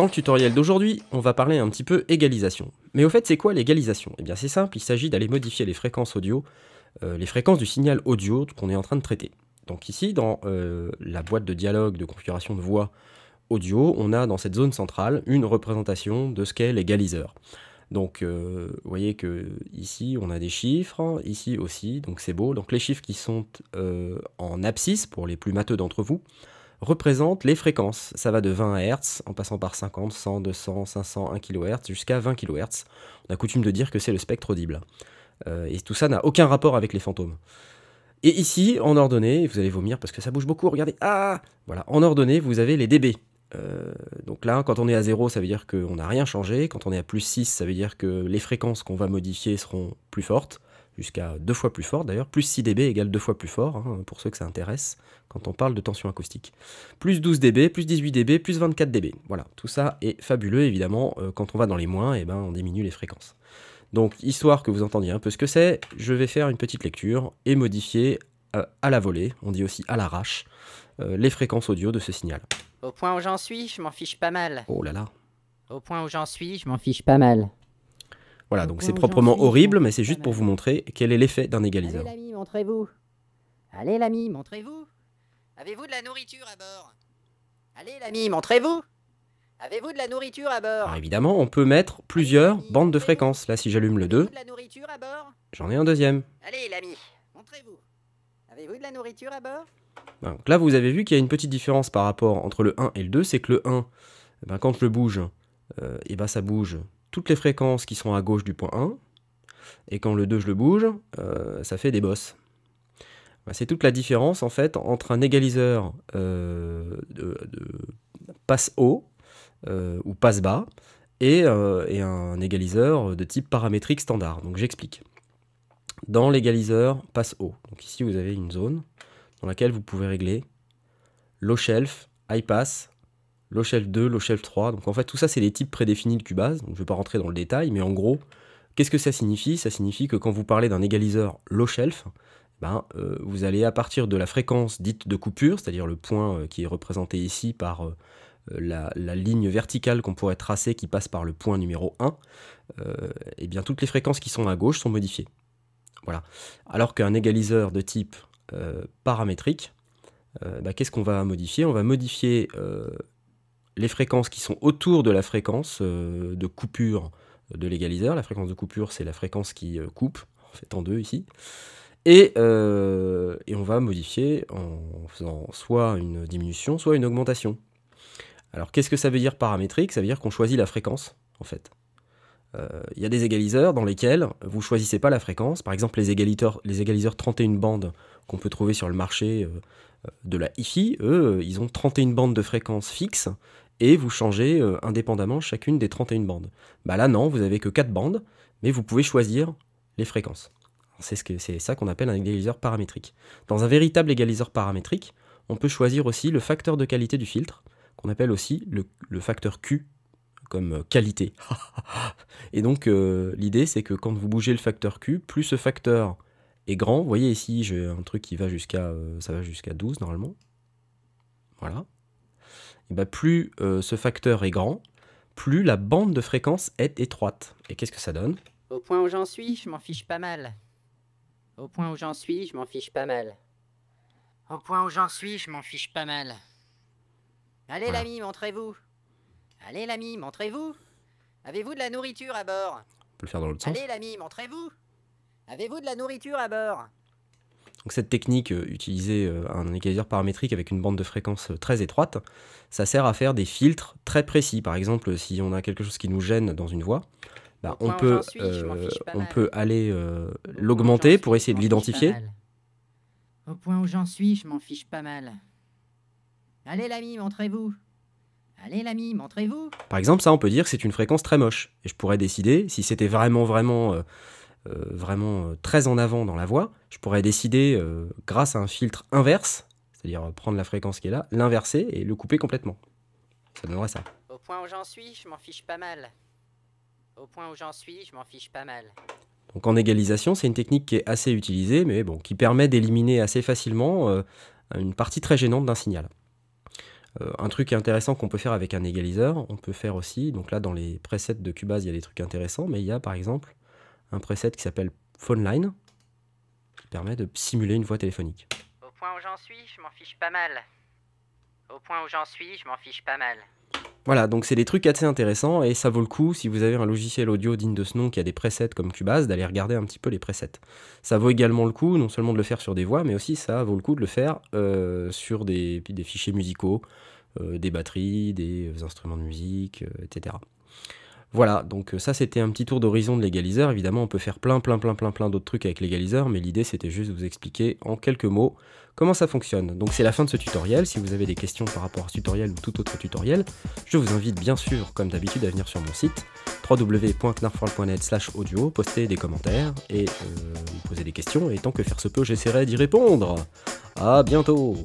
Dans le tutoriel d'aujourd'hui, on va parler un petit peu égalisation. Mais au fait, c'est quoi l'égalisation? Eh bien c'est simple, il s'agit d'aller modifier les fréquences audio, les fréquences du signal audio qu'on est en train de traiter. Donc ici, dans la boîte de dialogue de configuration de voix audio, on a dans cette zone centrale une représentation de ce qu'est l'égaliseur. Donc vous voyez que ici on a des chiffres, ici aussi, donc c'est beau. Donc les chiffres qui sont en abscisse, pour les plus matheux d'entre vous, représentent les fréquences. Ça va de 20 Hz, en passant par 50, 100, 200, 500, 1 kHz, jusqu'à 20 kHz. On a coutume de dire que c'est le spectre audible. Et tout ça n'a aucun rapport avec les fantômes. Et ici, en ordonnée, vous allez vomir parce que ça bouge beaucoup, regardez, ah voilà, en ordonnée, vous avez les dB. Donc là, quand on est à 0, ça veut dire qu'on n'a rien changé. Quand on est à plus 6, ça veut dire que les fréquences qu'on va modifier seront plus fortes, jusqu'à 2 fois plus fortes d'ailleurs. Plus 6 dB égale 2 fois plus fort, hein, pour ceux que ça intéresse, quand on parle de tension acoustique. Plus 12 dB, plus 18 dB, plus 24 dB. Voilà, tout ça est fabuleux, évidemment. Quand on va dans les moins, eh ben, on diminue les fréquences. Donc, histoire que vous entendiez un peu ce que c'est, je vais faire une petite lecture et modifier à la volée, on dit aussi à l'arrache, les fréquences audio de ce signal. Au point où j'en suis, je m'en fiche pas mal. Oh là là. Au point où j'en suis, je m'en fiche pas mal. Voilà, donc c'est proprement horrible, mais c'est juste pour vous montrer quel est l'effet d'un égaliseur. Allez l'ami, montrez-vous. Allez l'ami, montrez-vous. Avez-vous de la nourriture à bord? Allez l'ami, montrez-vous. Avez-vous de la nourriture à bord? Alors évidemment, on peut mettre plusieurs bandes de fréquences. Là, si j'allume le 2, de la nourriture à bord? j'en ai un deuxième. Allez l'ami, montrez-vous. Avez-vous de la nourriture à bord? Donc là, vous avez vu qu'il y a une petite différence par rapport entre le 1 et le 2, c'est que le 1, eh ben, quand je le bouge, eh ben, ça bouge toutes les fréquences qui sont à gauche du point 1, et quand le 2 je le bouge, ça fait des bosses. Ben, c'est toute la différence en fait entre un égaliseur de passe haut ou passe bas et un égaliseur de type paramétrique standard. Donc j'explique. Dans l'égaliseur passe haut, donc ici vous avez une zone dans laquelle vous pouvez régler low shelf, high pass, low shelf 2, low shelf 3. Donc en fait tout ça c'est les types prédéfinis de Cubase, donc je ne vais pas rentrer dans le détail, mais en gros, qu'est-ce que ça signifie? Ça signifie que quand vous parlez d'un égaliseur low shelf, ben, vous allez à partir de la fréquence dite de coupure, c'est-à-dire le point qui est représenté ici par la ligne verticale qu'on pourrait tracer qui passe par le point numéro 1, et bien toutes les fréquences qui sont à gauche sont modifiées. Voilà. Alors qu'un égaliseur de type paramétrique, bah, qu'est-ce qu'on va modifier? On va modifier les fréquences qui sont autour de la fréquence de coupure de l'égaliseur. La fréquence de coupure, c'est la fréquence qui coupe, en fait en deux ici. Et on va modifier en faisant soit une diminution, soit une augmentation. Alors qu'est-ce que ça veut dire paramétrique? Ça veut dire qu'on choisit la fréquence, en fait. Il y a des égaliseurs dans lesquels vous ne choisissez pas la fréquence. Par exemple, les égaliseurs 31 bandes qu'on peut trouver sur le marché de la hi-fi, eux, ils ont 31 bandes de fréquences fixes et vous changez indépendamment chacune des 31 bandes. Bah là, non, vous n'avez que 4 bandes, mais vous pouvez choisir les fréquences. C'est ça qu'on appelle un égaliseur paramétrique. Dans un véritable égaliseur paramétrique, on peut choisir aussi le facteur de qualité du filtre, qu'on appelle aussi le facteur Q, comme qualité. Et donc l'idée c'est que quand vous bougez le facteur Q, plus ce facteur est grand, vous voyez ici j'ai un truc qui va jusqu'à ça va jusqu'à 12 normalement. Voilà. Et ben plus ce facteur est grand, plus la bande de fréquence est étroite. Et qu'est-ce que ça donne? Au point où j'en suis, je m'en fiche pas mal. Au point où j'en suis, je m'en fiche pas mal. Au point où j'en suis, je m'en fiche pas mal. Allez voilà. L'ami, montrez-vous. Allez l'ami, montrez-vous. Avez-vous de la nourriture à bord? On peut le faire dans l'autre sens. Allez l'ami, montrez-vous. Avez-vous de la nourriture à bord? Donc cette technique, utiliser un égaliseur paramétrique avec une bande de fréquence très étroite, ça sert à faire des filtres très précis. Par exemple, si on a quelque chose qui nous gêne dans une voix, bah, on peut aller l'augmenter pour essayer de l'identifier. Au point où j'en suis, je m'en fiche pas mal. Allez l'ami, montrez-vous. Allez l'ami, montrez-vous. Par exemple, ça on peut dire que c'est une fréquence très moche. Et je pourrais décider, si c'était vraiment très en avant dans la voix, je pourrais décider, grâce à un filtre inverse, c'est-à-dire prendre la fréquence qui est là, l'inverser et le couper complètement. Ça donnerait ça. Au point où j'en suis, je m'en fiche pas mal. Au point où j'en suis, je m'en fiche pas mal. Donc en égalisation, c'est une technique qui est assez utilisée, mais bon, qui permet d'éliminer assez facilement une partie très gênante d'un signal. Un truc intéressant qu'on peut faire avec un égaliseur, on peut faire aussi, donc là dans les presets de Cubase il y a des trucs intéressants, mais il y a par exemple un preset qui s'appelle Phone Line, qui permet de simuler une voix téléphonique. Au point où j'en suis, je m'en fiche pas mal. Au point où j'en suis, je m'en fiche pas mal. Voilà, donc c'est des trucs assez intéressants et ça vaut le coup, si vous avez un logiciel audio digne de ce nom qui a des presets comme Cubase, d'aller regarder un petit peu les presets. Ça vaut également le coup, non seulement de le faire sur des voix, mais aussi ça vaut le coup de le faire sur des fichiers musicaux, des batteries, des instruments de musique, etc. Voilà, donc ça c'était un petit tour d'horizon de l'égaliseur. Évidemment, on peut faire plein d'autres trucs avec l'égaliseur, mais l'idée c'était juste de vous expliquer en quelques mots comment ça fonctionne. Donc c'est la fin de ce tutoriel. Si vous avez des questions par rapport à ce tutoriel ou tout autre tutoriel, je vous invite bien sûr, comme d'habitude, à venir sur mon site www.knarfworld.net/audio, poster des commentaires et me poser des questions, et tant que faire se peut, j'essaierai d'y répondre. À bientôt!